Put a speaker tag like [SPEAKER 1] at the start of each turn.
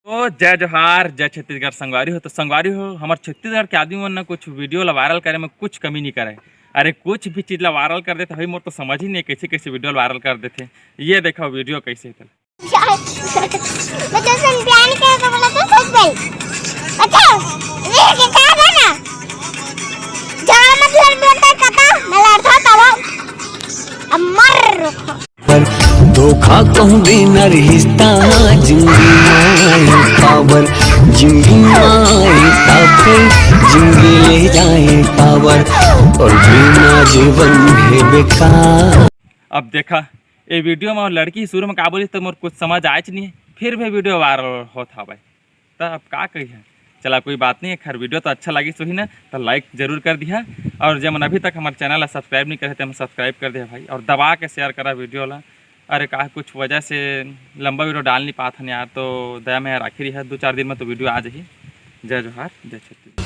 [SPEAKER 1] तो जय जोहार, जय छत्तीसगढ़। संगवारी हो तो संगवारी हो, हमारे छत्तीसगढ़ के आदमी मन ना कुछ वीडियो ला वायरल करे में कुछ कमी नहीं करे। अरे कुछ भी चीज ला वायरल कर देते भाई, मोर तो समझ ही नहीं कैसे कैसे वीडियो वायरल कर देते। ये देखो वीडियो कैसे है।
[SPEAKER 2] धोखा कहूँ बिना रिश्ता जिंदगी माए पावर, जिंदगी माए ताफे जिंदगी ले जाए पावर और बिना जीवन है बेकार।
[SPEAKER 1] अब देखा ये वीडियो में लड़की शुरू में का बोली तो मोर कुछ समझ आए नहीं, फिर भी वीडियो वायरल होता भाई। तो अब का कही है, चला कोई बात नहीं है। खैर वीडियो तो अच्छा लगी सही ना, तो लाइक जरूर कर दिया। और जब अभी तक हमारे चैनल ला सब्सक्राइब नहीं करे तो हम सब्सक्राइब कर दिया भाई, और दबा के शेयर करा वीडियो ला। अरे का कुछ वजह से लंबा वीडियो डाल नहीं पाता यार, तो दया में यार आखिरी है 2-4 दिन में तो वीडियो आ जाही। जय जोहार, जय छत्तीसगढ़।